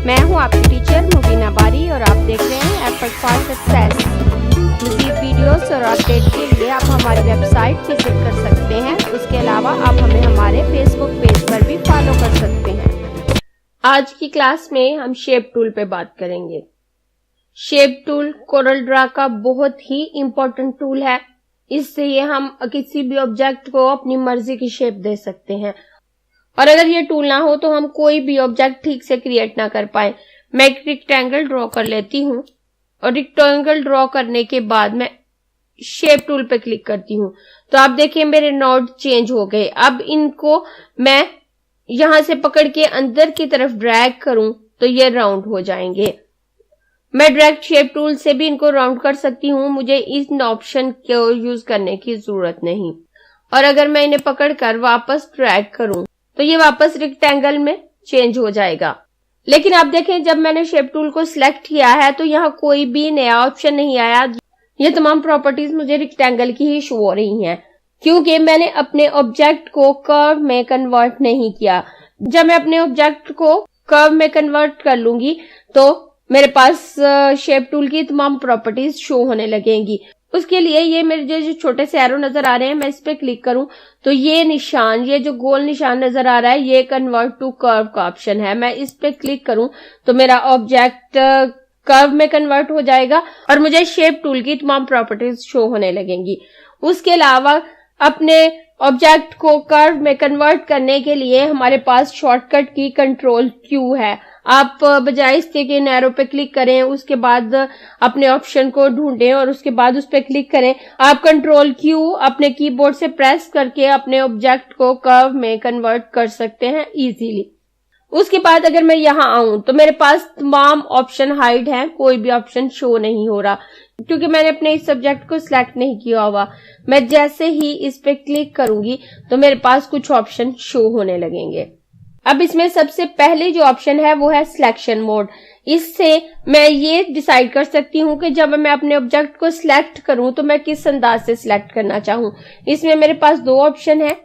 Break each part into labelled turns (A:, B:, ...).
A: मैं हूं आपकी टीचर मुबीना बारी और आप देख रहे हैं एफर्ट फॉर सक्सेस। मज़ीद वीडियोस और अपडेट के लिए आप हमारी वेबसाइट विजिट कर सकते हैं। उसके अलावा आप हमें हमारे फेसबुक पेज पर भी फॉलो कर सकते हैं। आज की क्लास में हम शेप टूल पे बात करेंगे। शेप टूल कोरल ड्रा का बहुत ही इम्पोर्टेंट टूल है। इससे ये हम किसी भी ऑब्जेक्ट को अपनी मर्जी की शेप दे सकते हैं और अगर ये टूल ना हो तो हम कोई भी ऑब्जेक्ट ठीक से क्रिएट ना कर पाए। मैं एक रेक्टेंगल ड्रॉ कर लेती हूँ और रेक्टेंगल ड्रॉ करने के बाद मैं शेप टूल पे क्लिक करती हूँ तो आप देखिए मेरे नोड चेंज हो गए। अब इनको मैं यहां से पकड़ के अंदर की तरफ ड्रैग करूं तो ये राउंड हो जाएंगे। मैं डायरेक्ट शेप टूल से भी इनको राउंड कर सकती हूँ, मुझे इस ऑप्शन को यूज करने की जरूरत नहीं। और अगर मैं इन्हें पकड़कर वापस ड्रैग करूं तो ये वापस रेक्टेंगल में चेंज हो जाएगा। लेकिन आप देखें जब मैंने शेप टूल को सिलेक्ट किया है तो यहाँ कोई भी नया ऑप्शन नहीं आया। ये तमाम प्रॉपर्टीज मुझे रेक्टेंगल की ही शो हो रही हैं क्योंकि मैंने अपने ऑब्जेक्ट को कर्व में कन्वर्ट नहीं किया। जब मैं अपने ऑब्जेक्ट को कर्व में कन्वर्ट कर लूंगी तो मेरे पास शेप टूल की तमाम प्रॉपर्टीज शो होने लगेंगी। उसके लिए ये मेरे जो छोटे से एरो नजर आ रहे हैं, मैं इस पे क्लिक करूं तो ये निशान, ये जो गोल निशान नजर आ रहा है, ये कन्वर्ट टू कर्व का ऑप्शन है। मैं इस पे क्लिक करूं तो मेरा ऑब्जेक्ट कर्व में कन्वर्ट हो जाएगा और मुझे शेप टूल की तमाम प्रॉपर्टीज शो होने लगेंगी। उसके अलावा अपने ऑब्जेक्ट को कर्व में कन्वर्ट करने के लिए हमारे पास शॉर्टकट की कंट्रोल क्यू है। आप बजाय इसके कि एरो पे क्लिक करें, उसके बाद अपने ऑप्शन को ढूंढें और उसके बाद उस पे क्लिक करें, आप कंट्रोल क्यू अपने कीबोर्ड से प्रेस करके अपने ऑब्जेक्ट को कर्व में कन्वर्ट कर सकते हैं इजीली। उसके बाद अगर मैं यहाँ आऊं तो मेरे पास तमाम ऑप्शन हाइड हैं, कोई भी ऑप्शन शो नहीं हो रहा क्योंकि मैंने अपने इस सब्जेक्ट को सिलेक्ट नहीं किया हुआ। मैं जैसे ही इस पे क्लिक करूंगी तो मेरे पास कुछ ऑप्शन शो होने लगेंगे। अब इसमें सबसे पहले जो ऑप्शन है वो है सिलेक्शन मोड। इससे मैं ये डिसाइड कर सकती हूँ कि जब मैं अपने ऑब्जेक्ट को सिलेक्ट करूं तो मैं किस अंदाज से सिलेक्ट करना चाहूं। इसमें मेरे पास दो ऑप्शन है।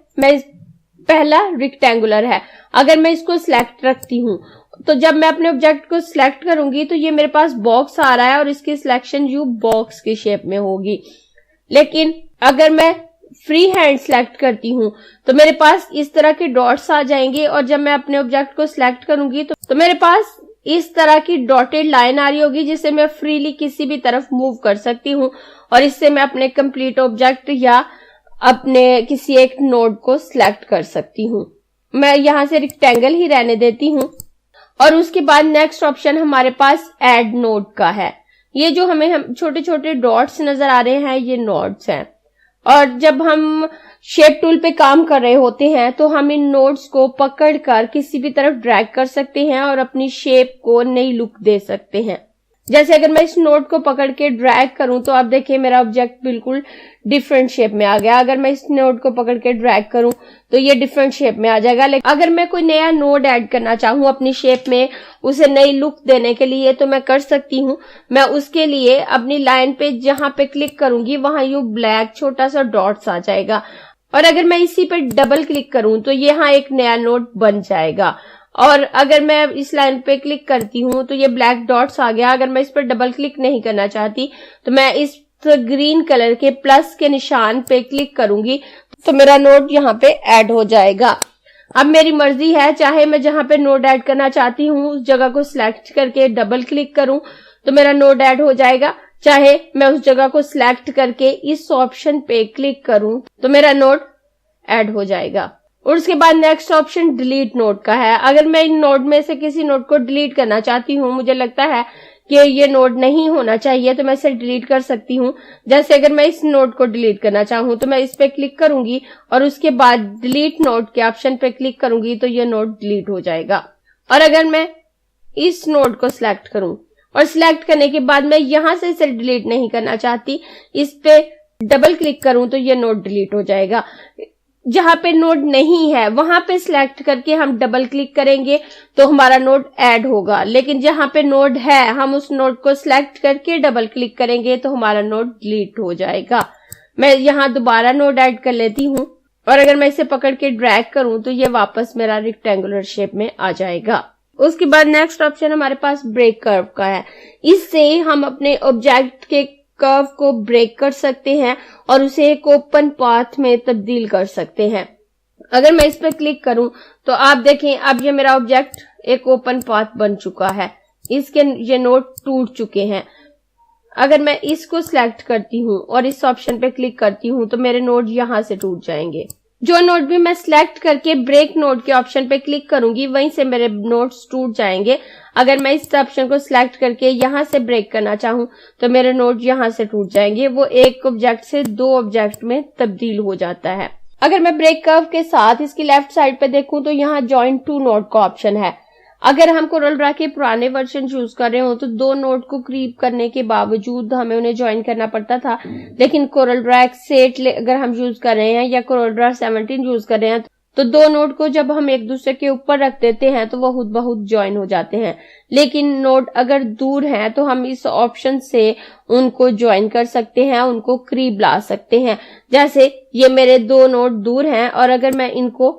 A: पहला रेक्टेंगुलर है। अगर मैं इसको सिलेक्ट रखती हूँ तो जब मैं अपने ऑब्जेक्ट को सिलेक्ट करूंगी तो ये मेरे पास बॉक्स आ रहा है और इसकी सिलेक्शन यू बॉक्स की शेप में होगी। लेकिन अगर मैं फ्री हैंड सिलेक्ट करती हूँ तो मेरे पास इस तरह के डॉट्स आ जाएंगे और जब मैं अपने ऑब्जेक्ट को सिलेक्ट करूंगी तो मेरे पास इस तरह की डॉटेड लाइन आ रही होगी जिसे मैं फ्रीली किसी भी तरफ मूव कर सकती हूँ और इससे मैं अपने कंप्लीट ऑब्जेक्ट या अपने किसी एक नोड को सिलेक्ट कर सकती हूँ। मैं यहाँ से रेक्टेंगल ही रहने देती हूँ और उसके बाद नेक्स्ट ऑप्शन हमारे पास ऐड नोड का है। ये जो हमें छोटे छोटे डॉट्स नजर आ रहे हैं ये नोड्स हैं और जब हम शेप टूल पे काम कर रहे होते हैं तो हम इन नोड्स को पकड़कर किसी भी तरफ ड्रैग कर सकते हैं और अपनी शेप को नई लुक दे सकते हैं। जैसे अगर मैं इस नोड को पकड़ के ड्रैग करूं तो आप देखिए मेरा ऑब्जेक्ट बिल्कुल डिफरेंट शेप में आ गया। अगर मैं इस नोड को पकड़ के ड्रैग करूं तो ये डिफरेंट शेप में आ जाएगा। लेकिन अगर मैं कोई नया नोड ऐड करना चाहूं अपनी शेप में, उसे नई लुक देने के लिए, तो मैं कर सकती हूं। मैं उसके लिए अपनी लाइन पे जहां पे क्लिक करूंगी वहां यू ब्लैक छोटा सा डॉट्स आ जाएगा और अगर मैं इसी पे डबल क्लिक करूं तो यहाँ एक नया नोड बन जाएगा। और अगर मैं इस लाइन पे क्लिक करती हूँ तो ये ब्लैक डॉट्स आ गया। अगर मैं इस पर डबल क्लिक नहीं करना चाहती तो मैं इस ग्रीन कलर के प्लस के निशान पे क्लिक करूंगी तो मेरा नोड यहाँ पे ऐड हो जाएगा। अब मेरी मर्जी है, चाहे मैं जहां पे नोड ऐड करना चाहती हूँ उस जगह को सिलेक्ट करके डबल क्लिक करूं तो मेरा नोड ऐड हो जाएगा, चाहे मैं उस जगह को सिलेक्ट करके इस ऑप्शन पे क्लिक करूं तो मेरा नोड ऐड हो जाएगा। और उसके बाद नेक्स्ट ऑप्शन डिलीट नोड का है। अगर मैं इन नोड में से किसी नोड को डिलीट करना चाहती हूँ, मुझे लगता है कि ये नोड नहीं होना चाहिए तो मैं इसे डिलीट कर सकती हूँ। जैसे अगर मैं इस नोड को डिलीट करना चाहूँ तो मैं इस पे क्लिक करूंगी और उसके बाद डिलीट नोड के ऑप्शन पे क्लिक करूंगी तो ये नोड डिलीट हो जाएगा। और अगर मैं इस नोड को सिलेक्ट करूं और सिलेक्ट करने के बाद मैं यहां से इसे डिलीट नहीं करना चाहती, इस पे डबल क्लिक करूं तो ये नोड डिलीट हो जाएगा। जहां पे नोड नहीं है वहां पे सिलेक्ट करके हम डबल क्लिक करेंगे तो हमारा नोड ऐड होगा, लेकिन जहां पे नोड है हम उस नोड को सिलेक्ट करके डबल क्लिक करेंगे तो हमारा नोड डिलीट हो जाएगा। मैं यहाँ दोबारा नोड ऐड कर लेती हूँ और अगर मैं इसे पकड़ के ड्रैग करूं तो ये वापस मेरा रेक्टेंगुलर शेप में आ जाएगा। उसके बाद नेक्स्ट ऑप्शन हमारे पास ब्रेक कर्व का है। इससे हम अपने ऑब्जेक्ट के कर्व को ब्रेक कर सकते हैं और उसे एक ओपन पाथ में तब्दील कर सकते हैं। अगर मैं इस पर क्लिक करूं तो आप देखें अब ये मेरा ऑब्जेक्ट एक ओपन पाथ बन चुका है, इसके ये नोड टूट चुके हैं। अगर मैं इसको सिलेक्ट करती हूँ और इस ऑप्शन पे क्लिक करती हूँ तो मेरे नोड यहां से टूट जाएंगे। जो नोड भी मैं सिलेक्ट करके ब्रेक नोड के ऑप्शन पे क्लिक करूंगी वहीं से मेरे नोड्स टूट जाएंगे। अगर मैं इस ऑप्शन को सिलेक्ट करके यहां से ब्रेक करना चाहूं तो मेरे नोड यहां से टूट जाएंगे, वो एक ऑब्जेक्ट से दो ऑब्जेक्ट में तब्दील हो जाता है। अगर मैं ब्रेक कर्व के साथ इसकी लेफ्ट साइड पे देखूं तो यहाँ जॉइन टू नोड का ऑप्शन है। अगर हम कोरल ड्रा के पुराने वर्जन यूज कर रहे हो तो दो नोड को क्रीप करने के बावजूद हमें उन्हें ज्वाइन करना पड़ता था, लेकिन कोरल ड्रा X8 अगर हम यूज कर रहे हैं या कोरल ड्रा 17 यूज कर रहे हैं तो दो नोड को जब हम एक दूसरे के ऊपर रख देते हैं तो वो खुद बहुत ज्वाइन हो जाते हैं। लेकिन नोड अगर दूर हैं तो हम इस ऑप्शन से उनको ज्वाइन कर सकते हैं, उनको करीब ला सकते हैं। जैसे ये मेरे दो नोड दूर हैं और अगर मैं इनको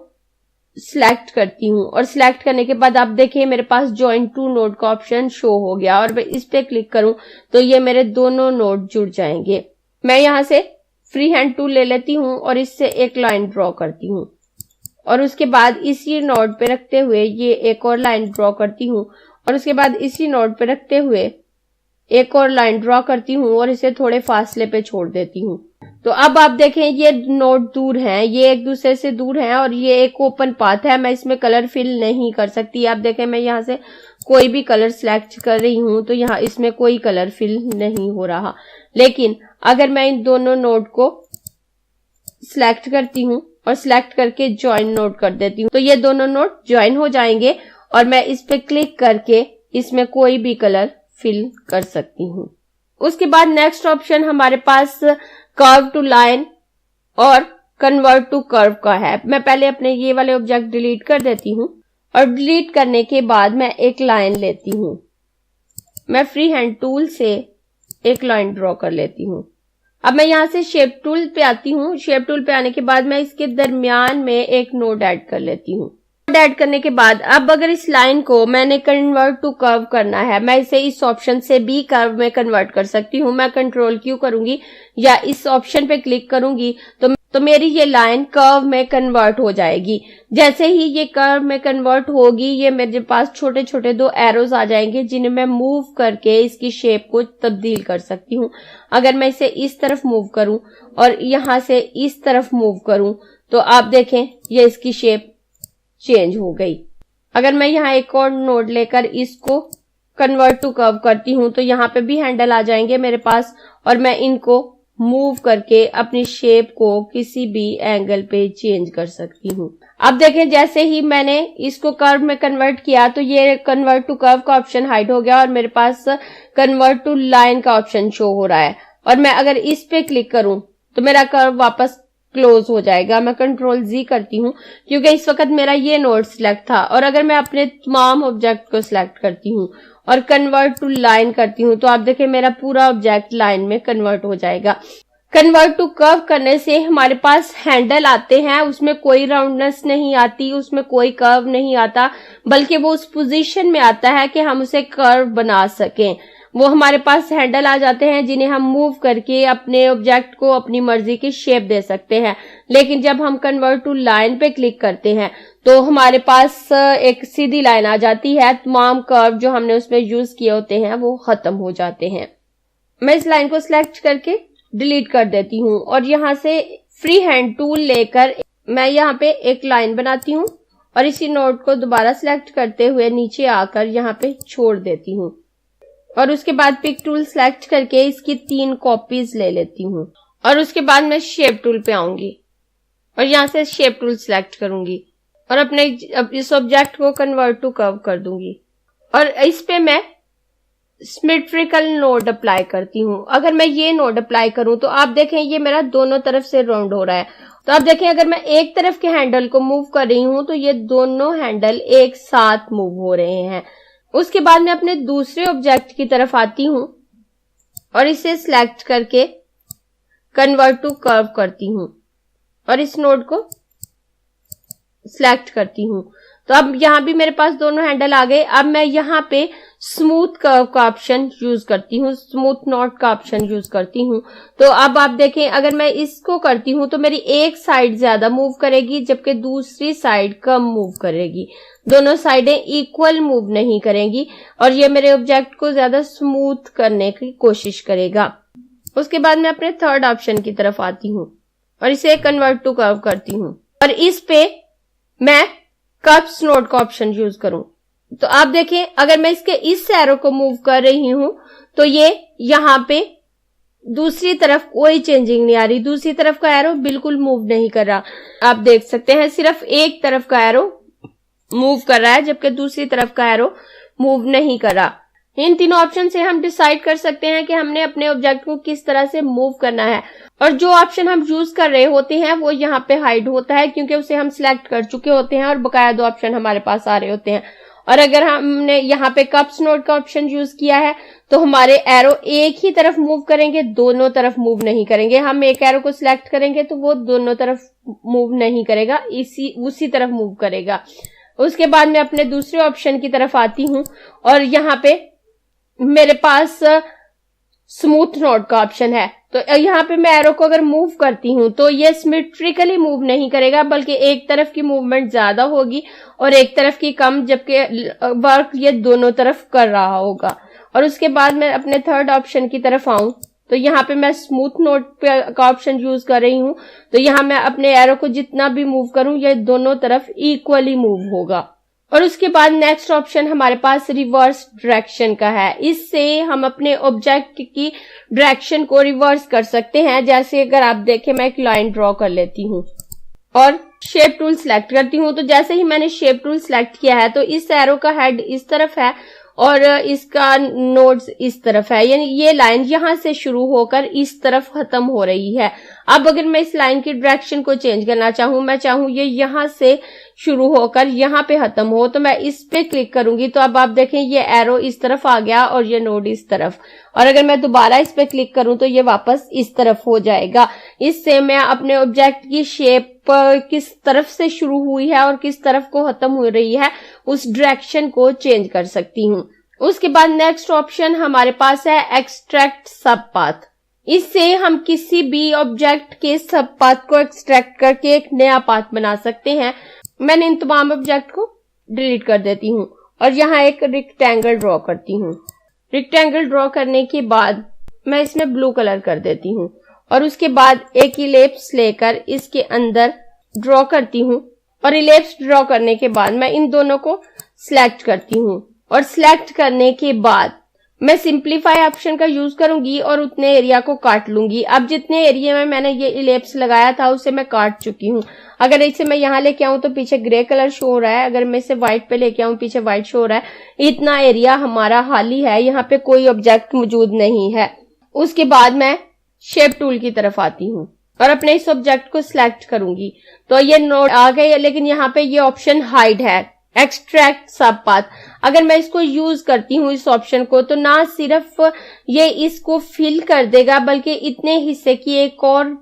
A: सिलेक्ट करती हूँ और सिलेक्ट करने के बाद आप देखिए मेरे पास ज्वाइन टू नोड का ऑप्शन शो हो गया और मैं इस पे क्लिक करूं तो ये मेरे दोनों नोड जुड़ जाएंगे। मैं यहाँ से फ्री हैंड टूल ले लेती हूँ और इससे एक लाइन ड्रॉ करती हूँ और उसके बाद इसी नोड पे रखते हुए ये एक और लाइन ड्रॉ करती हूँ और उसके बाद इसी नोड पे रखते हुए एक और लाइन ड्रॉ करती हूँ और इसे थोड़े फासले पे छोड़ देती हूँ। तो अब आप देखें ये नोड दूर हैं, ये एक दूसरे से दूर हैं और ये एक ओपन पाथ है, मैं इसमें कलर फिल नहीं कर सकती। आप देखें मैं यहाँ से कोई भी कलर सिलेक्ट कर रही हूँ तो यहाँ इसमें कोई कलर फिल नहीं हो रहा। लेकिन अगर मैं इन दोनों नोड को सिलेक्ट करती हूँ और सिलेक्ट करके ज्वाइन नोड कर देती हूँ तो ये दोनों नोड ज्वाइन हो जाएंगे और मैं इस पे क्लिक करके इसमें कोई भी कलर फिल कर सकती हूँ। उसके बाद नेक्स्ट ऑप्शन हमारे पास कर्व टू लाइन और कन्वर्ट टू कर्व का है। मैं पहले अपने ये वाले ऑब्जेक्ट डिलीट कर देती हूँ और डिलीट करने के बाद मैं एक लाइन लेती हूँ। मैं फ्री हैंड टूल से एक लाइन ड्रॉ कर लेती हूँ। अब मैं यहाँ से शेप टूल पे आती हूँ। शेप टूल पे आने के बाद मैं इसके दरमियान में एक नोड ऐड कर लेती हूँ। ऐड करने के बाद अब अगर इस लाइन को मैंने कन्वर्ट टू कर्व करना है, मैं इसे इस ऑप्शन से भी कर्व में कन्वर्ट कर सकती हूँ। मैं कंट्रोल क्यू करूंगी या इस ऑप्शन पे क्लिक करूंगी तो मेरी ये लाइन कर्व में कन्वर्ट हो जाएगी। जैसे ही ये कर्व में कन्वर्ट होगी ये मेरे पास छोटे छोटे दो एरोज आ जाएंगे जिन्हें मैं मूव करके इसकी शेप को तब्दील कर सकती हूँ। अगर मैं इसे इस तरफ मूव करूं और यहाँ से इस तरफ मूव करूं तो आप देखें ये इसकी शेप चेंज हो गई। अगर मैं यहाँ एक और नोड लेकर इसको कन्वर्ट टू कर्व करती हूँ तो यहाँ पे भी हैंडल आ जाएंगे मेरे पास और मैं इनको मूव करके अपनी शेप को किसी भी एंगल पे चेंज कर सकती हूँ। अब देखें जैसे ही मैंने इसको कर्व में कन्वर्ट किया तो ये कन्वर्ट टू कर्व का ऑप्शन हाइड हो गया और मेरे पास कन्वर्ट टू लाइन का ऑप्शन शो हो रहा है और मैं अगर इस पे क्लिक करूं तो मेरा कर्व वापस क्लोज हो जाएगा। मैं कंट्रोल जी करती हूँ क्योंकि इस वक्त मेरा ये नोड सिलेक्ट था और अगर मैं अपने तमाम ऑब्जेक्ट को सिलेक्ट करती हूँ और कन्वर्ट टू लाइन करती हूँ तो आप देखें मेरा पूरा ऑब्जेक्ट लाइन में कन्वर्ट हो जाएगा। कन्वर्ट टू कर्व करने से हमारे पास हैंडल आते हैं, उसमें कोई राउंडनेस नहीं आती, उसमें कोई कर्व नहीं आता, बल्कि वो उस पोजीशन में आता है कि हम उसे कर्व बना सकें। वो हमारे पास हैंडल आ जाते हैं जिन्हें हम मूव करके अपने ऑब्जेक्ट को अपनी मर्जी की शेप दे सकते हैं। लेकिन जब हम कन्वर्ट टू लाइन पे क्लिक करते हैं तो हमारे पास एक सीधी लाइन आ जाती है, तमाम कर्व जो हमने उसमें यूज किए होते हैं वो खत्म हो जाते हैं। मैं इस लाइन को सिलेक्ट करके डिलीट कर देती हूँ और यहाँ से फ्री हैंड टूल लेकर मैं यहाँ पे एक लाइन बनाती हूँ और इसी नोड को दोबारा सिलेक्ट करते हुए नीचे आकर यहाँ पे छोड़ देती हूँ और उसके बाद पिक टूल सिलेक्ट करके इसकी 3 कॉपीज ले लेती हूँ और उसके बाद मैं शेप टूल पे आऊंगी और यहाँ से शेप टूल सिलेक्ट करूंगी और अपने इस ऑब्जेक्ट को कन्वर्ट टू कर्व कर दूंगी और इस पे मैं सिमेट्रिकल नोड अप्लाई करती हूँ। अगर मैं ये नोड अप्लाई करूं तो आप देखें ये मेरा दोनों तरफ से राउंड हो रहा है। तो आप देखें अगर मैं एक तरफ के हैंडल को मूव कर रही हूं तो ये दोनों हैंडल एक साथ मूव हो रहे हैं। उसके बाद मैं अपने दूसरे ऑब्जेक्ट की तरफ आती हूँ और इसे सिलेक्ट करके कन्वर्ट टू कर्व करती हूँ और इस नोड को सिलेक्ट करती हूँ। तो अब यहाँ भी मेरे पास दोनों हैंडल आ गए। अब मैं यहाँ पे स्मूथ कर्व का ऑप्शन यूज करती हूँ, स्मूथ नॉट का ऑप्शन यूज करती हूँ। तो अब आप देखें, अगर मैं इसको करती हूँ तो मेरी एक साइड ज्यादा मूव करेगी जबकि दूसरी साइड कम मूव करेगी। दोनों साइडें इक्वल मूव नहीं करेंगी और ये मेरे ऑब्जेक्ट को ज्यादा स्मूथ करने की कोशिश करेगा। उसके बाद मैं अपने थर्ड ऑप्शन की तरफ आती हूँ और इसे कन्वर्ट टू कर्व करती हूँ और इस पे मैं कर्व्स नोड का ऑप्शन यूज करूं। तो आप देखें, अगर मैं इसके इस एरो को मूव कर रही हूं तो ये यहाँ पे दूसरी तरफ कोई चेंजिंग नहीं आ रही, दूसरी तरफ का एरो बिल्कुल मूव नहीं कर रहा। आप देख सकते हैं सिर्फ एक तरफ का एरो मूव कर रहा है जबकि दूसरी तरफ का एरो मूव नहीं कर रहा। इन तीनों ऑप्शन से हम डिसाइड कर सकते हैं कि हमने अपने ऑब्जेक्ट को किस तरह से मूव करना है और जो ऑप्शन हम यूज कर रहे होते हैं वो यहाँ पे हाइड होता है क्योंकि उसे हम सिलेक्ट कर चुके होते हैं और बकाया दो ऑप्शन हमारे पास आ रहे होते हैं। और अगर हमने यहाँ पे कर्व्स नोड का ऑप्शन यूज किया है तो हमारे एरो एक ही तरफ मूव करेंगे, दोनों तरफ मूव नहीं करेंगे। हम एक एरो को सिलेक्ट करेंगे तो वो दोनों तरफ मूव नहीं करेगा, उसी तरफ मूव करेगा। उसके बाद मैं अपने दूसरे ऑप्शन की तरफ आती हूँ और यहाँ पे मेरे पास स्मूथ नोड का ऑप्शन है। तो यहाँ पे मैं एरो को अगर मूव करती हूँ तो ये सिमेट्रिकली मूव नहीं करेगा बल्कि एक तरफ की मूवमेंट ज्यादा होगी और एक तरफ की कम, जबकि वर्क ये दोनों तरफ कर रहा होगा। और उसके बाद मैं अपने थर्ड ऑप्शन की तरफ आऊं तो यहाँ पे मैं स्मूथ नोड का ऑप्शन यूज कर रही हूँ। तो यहाँ मैं अपने एरो को जितना भी मूव करूं ये दोनों तरफ इक्वली मूव होगा। और उसके बाद नेक्स्ट ऑप्शन हमारे पास रिवर्स डायरेक्शन का है। इससे हम अपने ऑब्जेक्ट की डायरेक्शन को रिवर्स कर सकते हैं। जैसे अगर आप देखें, मैं एक लाइन ड्रॉ कर लेती हूँ और शेप टूल सिलेक्ट करती हूँ। तो जैसे ही मैंने शेप टूल सिलेक्ट किया है तो इस एरो का हेड इस तरफ है और इसका नोड्स इस तरफ है, यानी ये लाइन यहां से शुरू होकर इस तरफ खत्म हो रही है। अब अगर मैं इस लाइन की डायरेक्शन को चेंज करना चाहूं, मैं चाहूं ये यहां से शुरू होकर यहां पे खत्म हो, तो मैं इस पे क्लिक करूंगी तो अब आप देखें ये एरो इस तरफ आ गया और ये नोड इस तरफ। और अगर मैं दोबारा इस पे क्लिक करूं तो ये वापस इस तरफ हो जाएगा। इससे मैं अपने ऑब्जेक्ट की शेप किस तरफ से शुरू हुई है और किस तरफ को खत्म हो रही है उस डायरेक्शन को चेंज कर सकती हूँ। उसके बाद नेक्स्ट ऑप्शन हमारे पास है एक्सट्रैक्ट सब पाथ। इससे हम किसी भी ऑब्जेक्ट के सब पाथ को एक्सट्रैक्ट करके एक नया पाथ बना सकते हैं। मैंने इन तमाम ऑब्जेक्ट को डिलीट कर देती हूँ और यहाँ एक रेक्टेंगल ड्रॉ करती हूँ। रेक्टेंगल ड्रॉ करने के बाद मैं इसमें ब्लू कलर कर देती हूँ और उसके बाद एक इलिप्स लेकर इसके अंदर ड्रॉ करती हूँ और इलिप्स ड्रॉ करने के बाद मैं इन दोनों को सिलेक्ट करती हूँ और सिलेक्ट करने के बाद मैं सिंप्लीफाई ऑप्शन का यूज करूंगी और उतने एरिया को काट लूंगी। अब जितने एरिया में मैंने ये इलिप्स लगाया था उसे मैं काट चुकी हूँ। अगर इसे मैं यहाँ लेके आऊं तो पीछे ग्रे कलर शो हो रहा है, अगर मैं इसे व्हाइट पे लेके आऊं पीछे व्हाइट शो हो रहा है। इतना एरिया हमारा खाली है, यहाँ पे कोई ऑब्जेक्ट मौजूद नहीं है। उसके बाद मैं शेप टूल की तरफ आती हूँ और अपने इस ऑब्जेक्ट को सिलेक्ट करूंगी तो ये नोड आ गए, लेकिन यहाँ पे ये ऑप्शन हाइड है, एक्सट्रैक्ट सब पाथ। अगर मैं इसको यूज करती हूँ इस ऑप्शन को तो ना सिर्फ ये इसको फिल कर देगा बल्कि इतने हिस्से की एक और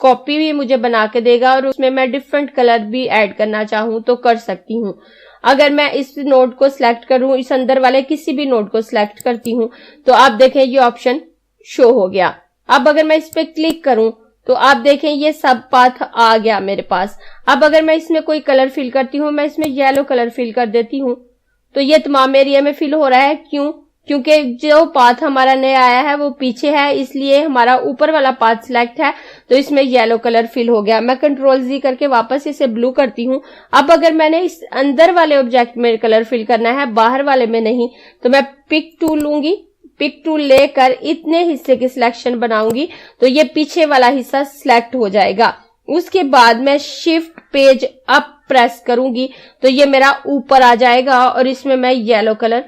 A: कॉपी भी मुझे बना के देगा और उसमें मैं डिफरेंट कलर भी ऐड करना चाहूँ तो कर सकती हूँ। अगर मैं इस नोड को सिलेक्ट करूँ, इस अंदर वाले किसी भी नोड को सिलेक्ट करती हूँ तो आप देखें ये ऑप्शन शो हो गया। अब अगर मैं इस पे क्लिक करूँ तो आप देखें ये सब पाथ आ गया मेरे पास। अब अगर मैं इसमें कोई कलर फिल करती हूँ, मैं इसमें येलो कलर फिल कर देती हूँ तो ये तमाम एरिया में फिल हो रहा है। क्यों? क्योंकि जो पाथ हमारा नया आया है वो पीछे है, इसलिए हमारा ऊपर वाला पाथ सिलेक्ट है तो इसमें येलो कलर फिल हो गया। मैं कंट्रोल जी करके वापस इसे ब्लू करती हूँ। अब अगर मैंने इस अंदर वाले ऑब्जेक्ट में कलर फिल करना है, बाहर वाले में नहीं, तो मैं पिक टूल लूंगी। पिक टूल लेकर इतने हिस्से की सिलेक्शन बनाऊंगी तो ये पीछे वाला हिस्सा सिलेक्ट हो जाएगा। उसके बाद मैं शिफ्ट पेज अप प्रेस करूंगी तो ये मेरा ऊपर आ जाएगा और इसमें मैं येलो कलर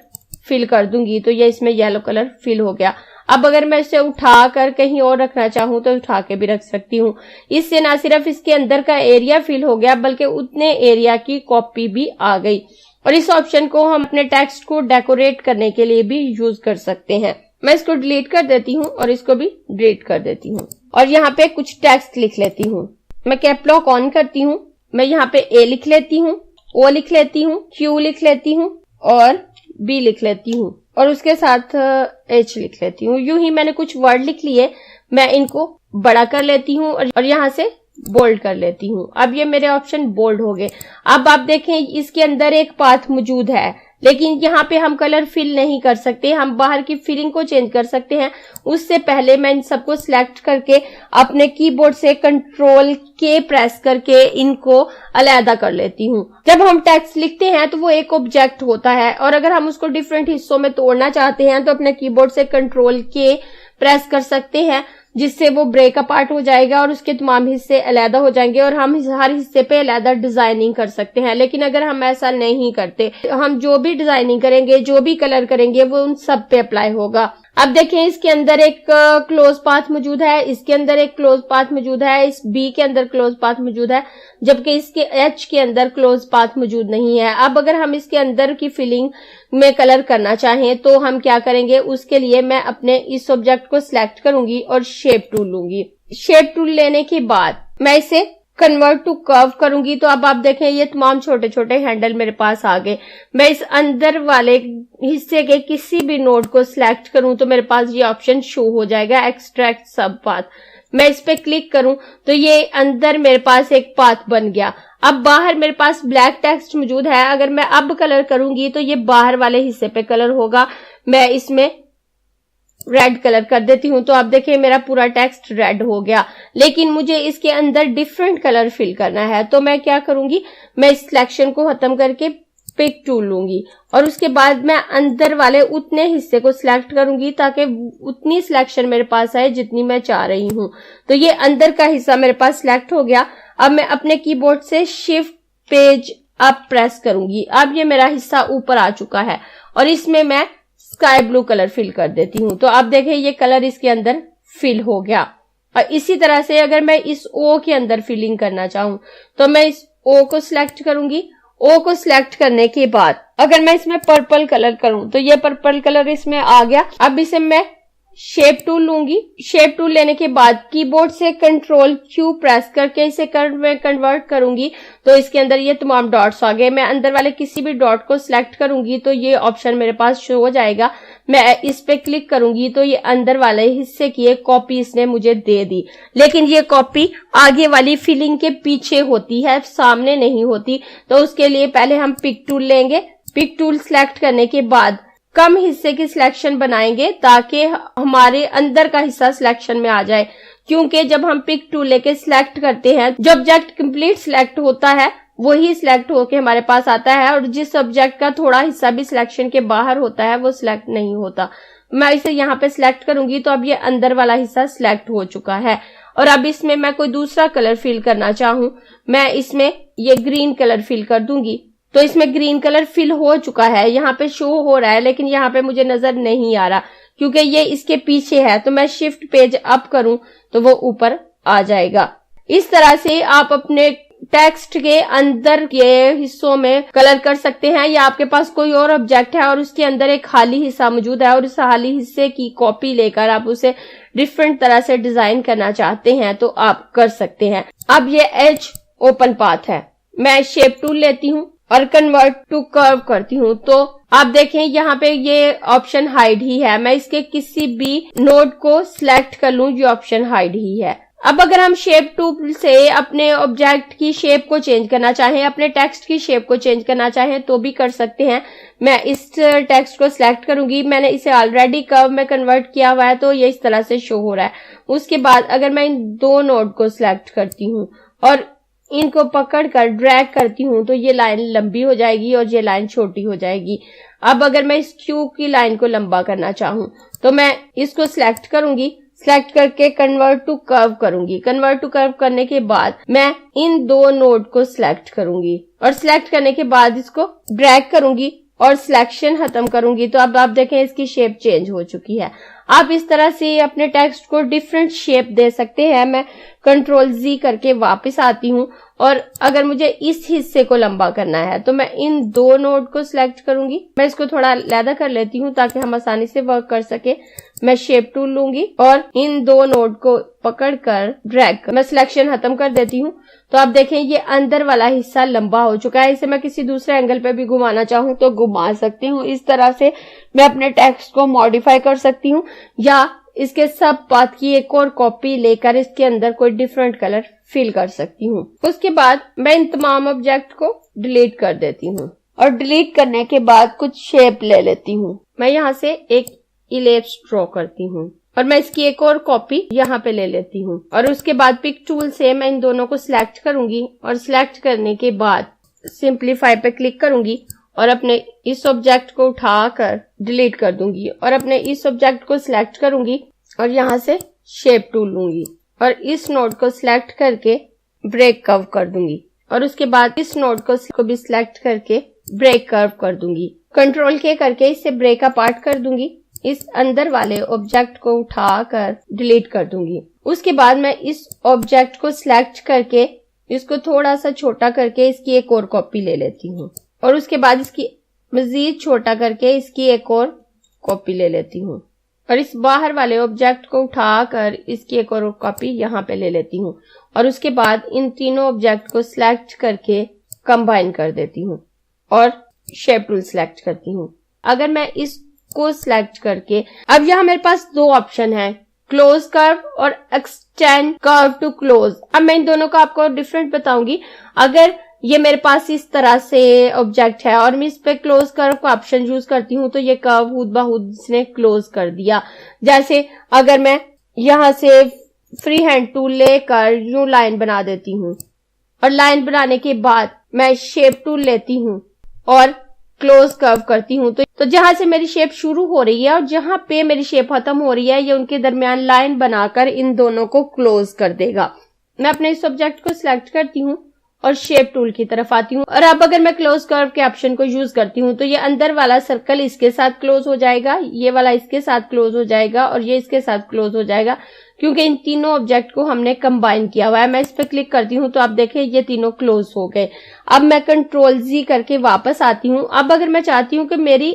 A: फिल कर दूंगी तो ये इसमें येलो कलर फिल हो गया। अब अगर मैं इसे उठाकर कहीं और रखना चाहूं तो उठा के भी रख सकती हूँ। इससे ना सिर्फ इसके अंदर का एरिया फिल हो गया बल्कि उतने एरिया की कॉपी भी आ गई। और इस ऑप्शन को हम अपने टेक्स्ट को डेकोरेट करने के लिए भी यूज कर सकते हैं। मैं इसको डिलीट कर देती हूँ और इसको भी डिलीट कर देती हूँ और यहाँ पे कुछ टेक्स्ट लिख लेती हूँ। मैं कैप लॉक ऑन करती हूँ, मैं यहाँ पे ए लिख लेती हूँ O लिख लेती हूँ, Q लिख लेती हूँ और B लिख लेती हूँ और उसके साथ H लिख लेती हूँ। यूं ही मैंने कुछ वर्ड लिख लिए, मैं इनको बड़ा कर लेती हूँ और यहाँ से बोल्ड कर लेती हूँ। अब ये मेरे ऑप्शन बोल्ड हो गए। अब आप देखें इसके अंदर एक पाथ मौजूद है, लेकिन यहाँ पे हम कलर फिल नहीं कर सकते, हम बाहर की फिलिंग को चेंज कर सकते हैं। उससे पहले मैं इन सबको सिलेक्ट करके अपने कीबोर्ड से कंट्रोल के प्रेस करके इनको अलग कर लेती हूँ। जब हम टेक्स्ट लिखते हैं तो वो एक ऑब्जेक्ट होता है और अगर हम उसको डिफरेंट हिस्सों में तोड़ना चाहते हैं तो अपने कीबोर्ड से कंट्रोल के प्रेस कर सकते हैं, जिससे वो ब्रेक अपार्ट हो जाएगा और उसके तमाम हिस्से अलग हो जाएंगे और हम हर हिस्से पे अलग डिजाइनिंग कर सकते हैं। लेकिन अगर हम ऐसा नहीं करते, हम जो भी डिजाइनिंग करेंगे, जो भी कलर करेंगे, वो उन सब पे अप्लाई होगा। अब देखें इसके अंदर एक क्लोज पाथ मौजूद है, इसके अंदर एक क्लोज पाथ मौजूद है, इस बी के अंदर क्लोज पाथ मौजूद है, जबकि इसके एच के अंदर क्लोज पाथ मौजूद नहीं है। अब अगर हम इसके अंदर की फिलिंग में कलर करना चाहें तो हम क्या करेंगे, उसके लिए मैं अपने इस ऑब्जेक्ट को सिलेक्ट करूंगी और शेप टूल लूंगी। शेप टूल लेने के बाद मैं इसे कन्वर्ट टू कर्व करूंगी तो अब आप देखें ये तमाम छोटे छोटे हैंडल मेरे पास आ गए। मैं इस अंदर वाले हिस्से के किसी भी नोड को सिलेक्ट करूं तो मेरे पास ये ऑप्शन शो हो जाएगा, एक्सट्रैक्ट सब पाथ। मैं इस पे क्लिक करूं तो ये अंदर मेरे पास एक पाथ बन गया। अब बाहर मेरे पास ब्लैक टेक्स्ट मौजूद है, अगर मैं अब कलर करूंगी तो ये बाहर वाले हिस्से पे कलर होगा। मैं इसमें रेड कलर कर देती हूँ तो आप देखिए मेरा पूरा टेक्स्ट रेड हो गया, लेकिन मुझे इसके अंदर डिफरेंट कलर फिल करना है। तो मैं क्या करूंगी, मैं इस सिलेक्शन को खत्म करके पिक टूल लूंगी और उसके बाद मैं अंदर वाले उतने हिस्से को सिलेक्ट करूंगी ताकि उतनी सिलेक्शन मेरे पास आए जितनी मैं चाह रही हूँ। तो ये अंदर का हिस्सा मेरे पास सिलेक्ट हो गया। अब मैं अपने कीबोर्ड से शिफ्ट पेज अप प्रेस करूंगी। अब ये मेरा हिस्सा ऊपर आ चुका है और इसमें मैं स्काई ब्लू कलर फिल कर देती हूँ। तो आप देखें ये कलर इसके अंदर फिल हो गया। और इसी तरह से अगर मैं इस ओ के अंदर फिलिंग करना चाहूँ तो मैं इस ओ को सिलेक्ट करूंगी। ओ को सिलेक्ट करने के बाद अगर मैं इसमें पर्पल कलर करूं तो ये पर्पल कलर इसमें आ गया। अब इसे मैं शेप टूल लूंगी। शेप टूल लेने के बाद कीबोर्ड से कंट्रोल क्यू प्रेस करके इसे कन्वर्ट करूंगी तो इसके अंदर ये तमाम डॉट्स आ गए। मैं अंदर वाले किसी भी डॉट को सिलेक्ट करूंगी तो ये ऑप्शन मेरे पास शो हो जाएगा। मैं इस पे क्लिक करूंगी तो ये अंदर वाले हिस्से की एक कॉपी इसने मुझे दे दी, लेकिन ये कॉपी आगे वाली फिलिंग के पीछे होती है, सामने नहीं होती। तो उसके लिए पहले हम पिक टूल लेंगे। पिक टूल सिलेक्ट करने के बाद कम हिस्से की सिलेक्शन बनाएंगे ताकि हमारे अंदर का हिस्सा सिलेक्शन में आ जाए, क्योंकि जब हम पिक टूल लेके सिलेक्ट करते हैं, जो ऑब्जेक्ट कंप्लीट सिलेक्ट होता है वही सिलेक्ट होके हमारे पास आता है और जिस ऑब्जेक्ट का थोड़ा हिस्सा भी सिलेक्शन के बाहर होता है वो सिलेक्ट नहीं होता। मैं इसे यहाँ पे सिलेक्ट करूंगी तो अब ये अंदर वाला हिस्सा सिलेक्ट हो चुका है। और अब इसमें मैं कोई दूसरा कलर फिल करना चाहूं, मैं इसमें ये ग्रीन कलर फिल कर दूंगी। तो इसमें ग्रीन कलर फिल हो चुका है, यहाँ पे शो हो रहा है, लेकिन यहाँ पे मुझे नजर नहीं आ रहा क्योंकि ये इसके पीछे है। तो मैं शिफ्ट पेज अप करूं तो वो ऊपर आ जाएगा। इस तरह से आप अपने टेक्स्ट के अंदर के हिस्सों में कलर कर सकते हैं, या आपके पास कोई और ऑब्जेक्ट है और उसके अंदर एक खाली हिस्सा मौजूद है और उस खाली हिस्से की कॉपी लेकर आप उसे डिफरेंट तरह से डिजाइन करना चाहते हैं तो आप कर सकते हैं। अब ये एज ओपन पाथ है, मैं शेप टूल लेती हूँ और कन्वर्ट टू कर्व करती हूँ तो आप देखें यहाँ पे ये ऑप्शन हाइड ही है। मैं इसके किसी भी नोड को सिलेक्ट कर लूं, ये ऑप्शन हाइड ही है। अब अगर हम शेप टूल से अपने ऑब्जेक्ट की शेप को चेंज करना चाहें, अपने टेक्स्ट की शेप को चेंज करना चाहें तो भी कर सकते हैं। मैं इस टेक्स्ट को सिलेक्ट करूंगी, मैंने इसे ऑलरेडी कर्व में कन्वर्ट किया हुआ है तो ये इस तरह से शो हो रहा है। उसके बाद अगर मैं इन दो नोड को सिलेक्ट करती हूँ और इनको पकड़कर ड्रैग करती हूँ तो ये लाइन लंबी हो जाएगी और ये लाइन छोटी हो जाएगी। अब अगर मैं इस क्यू की लाइन को लंबा करना चाहूँ तो मैं इसको सिलेक्ट करूंगी, सिलेक्ट करके कन्वर्ट टू कर्व करूंगी। कन्वर्ट टू कर्व करने के बाद मैं इन दो नोड को सिलेक्ट करूंगी और सिलेक्ट करने के बाद इसको ड्रैग करूंगी और सिलेक्शन खत्म करूंगी तो अब आप देखें इसकी शेप चेंज हो चुकी है। आप इस तरह से अपने टेक्स्ट को डिफरेंट शेप दे सकते हैं। मैं कंट्रोल जी करके वापस आती हूँ और अगर मुझे इस हिस्से को लंबा करना है तो मैं इन दो नोड को सिलेक्ट करूंगी। मैं इसको थोड़ा अलग कर लेती हूँ ताकि हम आसानी से वर्क कर सके। मैं शेप टूल लूंगी और इन दो नोड को पकड़कर ड्रैग मैं सिलेक्शन खत्म कर देती हूँ। तो आप देखें ये अंदर वाला हिस्सा लंबा हो चुका है। इसे मैं किसी दूसरे एंगल पे भी घुमाना चाहूँ तो घुमा सकती हूँ। इस तरह से मैं अपने टेक्स्ट को मॉडिफाई कर सकती हूँ या इसके सब पाथ की एक और कॉपी लेकर इसके अंदर कोई डिफरेंट कलर फिल कर सकती हूँ। उसके बाद मैं इन तमाम ऑब्जेक्ट को डिलीट कर देती हूँ और डिलीट करने के बाद कुछ शेप ले लेती हूँ। मैं यहाँ से एक इलिप्स ड्रॉ करती हूँ और मैं इसकी एक और कॉपी यहाँ पे ले लेती हूँ और उसके बाद पिक टूल से मैं इन दोनों को सिलेक्ट करूंगी और सिलेक्ट करने के बाद सिंपलीफाई पे क्लिक करूंगी और अपने इस ऑब्जेक्ट को उठाकर डिलीट कर दूंगी और अपने इस ऑब्जेक्ट को सिलेक्ट करूंगी और यहाँ से शेप टूल लूंगी और इस नोड को सिलेक्ट करके ब्रेक कर्व कर दूंगी और उसके बाद इस नोड को भी सिलेक्ट करके ब्रेक कर्व कर दूंगी। कंट्रोल के करके इसे ब्रेक अपार्ट कर दूंगी। इस अंदर वाले ऑब्जेक्ट को उठाकर डिलीट कर दूंगी। उसके बाद मैं इस ऑब्जेक्ट को सिलेक्ट करके इसको थोड़ा सा छोटा करके इसकी एक और कॉपी ले लेती हूँ और उसके बाद इसकी मजीद छोटा करके इसकी एक और कॉपी ले लेती हूँ और इस बाहर वाले ऑब्जेक्ट को उठाकर इसकी एक और कॉपी यहाँ पे ले लेती हूँ और उसके बाद इन तीनों ऑब्जेक्ट को सिलेक्ट करके कंबाइन कर देती हूँ और शेप टूल सिलेक्ट करती हूँ। अगर मैं इसको सिलेक्ट करके अब यहाँ मेरे पास दो ऑप्शन है, क्लोज कर्व और एक्सटेंड कर्व टू क्लोज। अब मैं इन दोनों का आपको डिफरेंट बताऊंगी। अगर ये मेरे पास इस तरह से ऑब्जेक्ट है और मैं इस पे क्लोज कर्व का ऑप्शन यूज करती हूँ तो ये कर्व हुद बहूद इसने क्लोज कर दिया। जैसे अगर मैं यहाँ से फ्री हैंड टूल लेकर यूं लाइन बना देती हूँ और लाइन बनाने के बाद मैं शेप टूल लेती हूँ और क्लोज कर्व करती हूँ तो जहां से मेरी शेप शुरू हो रही है और जहां पे मेरी शेप खत्म हो रही है ये उनके दरमियान लाइन बनाकर इन दोनों को क्लोज कर देगा। मैं अपने इस ऑब्जेक्ट को सिलेक्ट करती हूँ और शेप टूल की तरफ आती हूँ और अब अगर मैं क्लोज कर्व के ऑप्शन को यूज करती हूँ तो ये अंदर वाला सर्कल इसके साथ क्लोज हो जाएगा, ये वाला इसके साथ क्लोज हो जाएगा और ये इसके साथ क्लोज हो जाएगा क्योंकि इन तीनों ऑब्जेक्ट को हमने कंबाइन किया हुआ है। मैं इस पे क्लिक करती हूँ तो आप देखें ये तीनों क्लोज हो गए। अब मैं कंट्रोल जी करके वापस आती हूँ। अब अगर मैं चाहती हूँ कि मेरी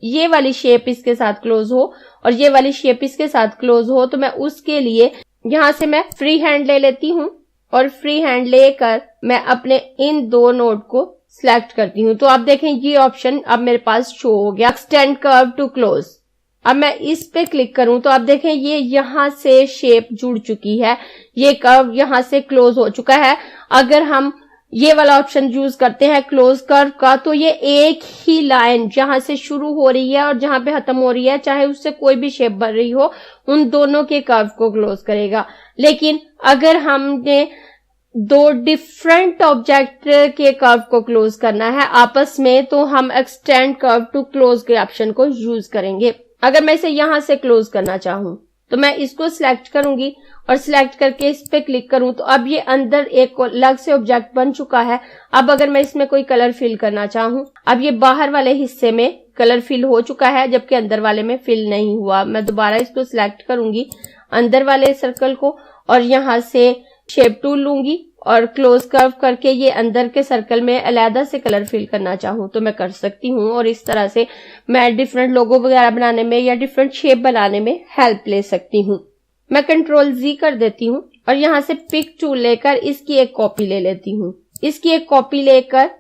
A: ये वाली शेप इसके साथ क्लोज हो और ये वाली शेप इसके साथ क्लोज हो तो मैं उसके लिए यहाँ से मैं फ्री हैंड ले लेती हूँ और फ्री हैंड लेकर मैं अपने इन दो नोड को सिलेक्ट करती हूँ। तो आप देखें ये ऑप्शन अब मेरे पास शो हो गया, एक्सटेंड कर्व टू क्लोज। अब मैं इस पे क्लिक करूं तो आप देखें ये यहाँ से शेप जुड़ चुकी है, ये कर्व यहाँ से क्लोज हो चुका है। अगर हम ये वाला ऑप्शन यूज करते हैं क्लोज कर्व का तो ये एक ही लाइन जहां से शुरू हो रही है और जहां पे खत्म हो रही है चाहे उससे कोई भी शेप बन रही हो उन दोनों के कर्व को क्लोज करेगा। लेकिन अगर हमने दो डिफरेंट ऑब्जेक्ट के कर्व को क्लोज करना है आपस में तो हम एक्सटेंड कर्व टू क्लोज के ऑप्शन को यूज करेंगे। अगर मैं इसे यहां से क्लोज करना चाहूं तो मैं इसको सिलेक्ट करूंगी और सिलेक्ट करके इस पे क्लिक करूं तो अब ये अंदर एक अलग से ऑब्जेक्ट बन चुका है। अब अगर मैं इसमें कोई कलर फिल करना चाहूं, अब ये बाहर वाले हिस्से में कलर फिल हो चुका है जबकि अंदर वाले में फिल नहीं हुआ। मैं दोबारा इसको सिलेक्ट करूंगी अंदर वाले सर्कल को और यहां से शेप टूल लूंगी और क्लोज कर्व करके ये अंदर के सर्कल में अलहदा से कलर फिल करना चाहूं तो मैं कर सकती हूँ और इस तरह से मैं डिफरेंट लोगो वगैरह बनाने में या डिफरेंट शेप बनाने में हेल्प ले सकती हूँ। मैं कंट्रोल जी कर देती हूँ और यहाँ से पिक टूल लेकर इसकी एक कॉपी ले लेती हूँ। इसकी एक कॉपी लेकर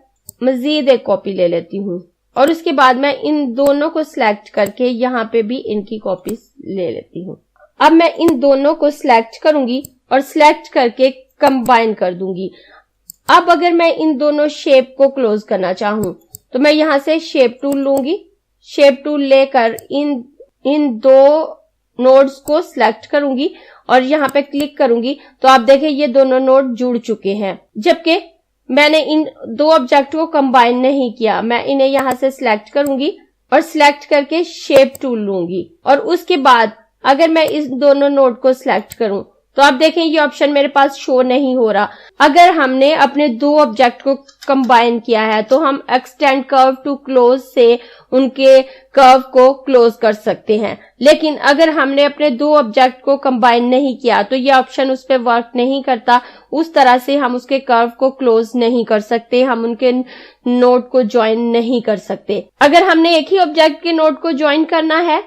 A: मजीद एक कॉपी ले लेती हूँ और उसके बाद मैं इन दोनों को सिलेक्ट करके यहाँ पे भी इनकी कॉपी ले लेती हूँ। अब मैं इन दोनों को सिलेक्ट करूंगी और सिलेक्ट करके कंबाइन कर दूंगी। अब अगर मैं इन दोनों शेप को क्लोज करना चाहूं तो मैं यहां से शेप टूल लूंगी। शेप टूल लेकर इन दो नोड्स को सिलेक्ट करूंगी और यहां पे क्लिक करूंगी तो आप देखें ये दोनों नोड जुड़ चुके हैं जबकि मैंने इन दो ऑब्जेक्ट को कंबाइन नहीं किया। मैं इन्हें यहां से सिलेक्ट करूंगी और सिलेक्ट करके शेप टूल लूंगी और उसके बाद अगर मैं इस दोनों नोड को सिलेक्ट करूं तो आप देखें ये ऑप्शन मेरे पास शो नहीं हो रहा। अगर हमने अपने दो ऑब्जेक्ट को कंबाइन किया है तो हम एक्सटेंड कर्व टू क्लोज से उनके कर्व को क्लोज कर सकते हैं, लेकिन अगर हमने अपने दो ऑब्जेक्ट को कंबाइन नहीं किया तो ये ऑप्शन उस पर वर्क नहीं करता। उस तरह से हम उसके कर्व को क्लोज नहीं कर सकते, हम उनके नोड को ज्वाइन नहीं कर सकते। अगर हमने एक ही ऑब्जेक्ट के नोड को ज्वाइन करना है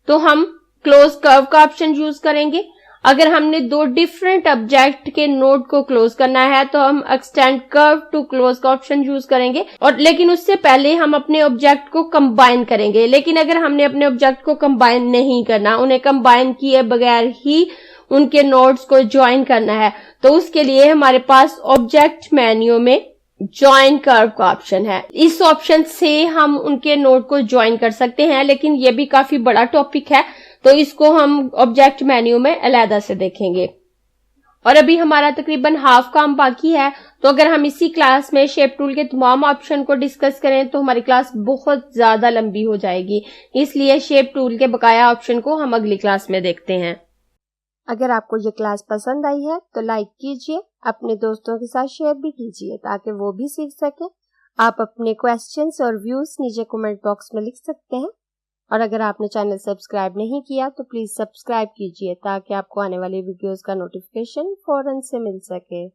A: तो हम क्लोज कर्व का ऑप्शन यूज करेंगे। अगर हमने दो डिफरेंट ऑब्जेक्ट के नोड को क्लोज करना है तो हम एक्सटेंड कर्व टू क्लोज का ऑप्शन यूज करेंगे, और लेकिन उससे पहले हम अपने ऑब्जेक्ट को कंबाइन करेंगे। लेकिन अगर हमने अपने ऑब्जेक्ट को कंबाइन नहीं करना, उन्हें कंबाइन किए बगैर ही उनके नोड्स को ज्वाइन करना है, तो उसके लिए हमारे पास ऑब्जेक्ट मेन्यू में ज्वाइन कर्व का ऑप्शन है। इस ऑप्शन से हम उनके नोड को ज्वाइन कर सकते हैं, लेकिन ये भी काफी बड़ा टॉपिक है, तो इसको हम ऑब्जेक्ट मेन्यू में अलग से देखेंगे। और अभी हमारा तकरीबन हाफ काम बाकी है, तो अगर हम इसी क्लास में शेप टूल के तमाम ऑप्शन को डिस्कस करें तो हमारी क्लास बहुत ज्यादा लंबी हो जाएगी। इसलिए शेप टूल के बकाया ऑप्शन को हम अगली क्लास में देखते हैं। अगर आपको ये क्लास पसंद आई है तो लाइक कीजिए, अपने दोस्तों के साथ शेयर भी कीजिए ताकि वो भी सीख सके। आप अपने क्वेश्चंस और व्यूज नीचे कमेंट बॉक्स में लिख सकते हैं, और अगर आपने चैनल सब्सक्राइब नहीं किया तो प्लीज सब्सक्राइब कीजिए ताकि आपको आने वाली वीडियोस का नोटिफिकेशन फौरन से मिल सके।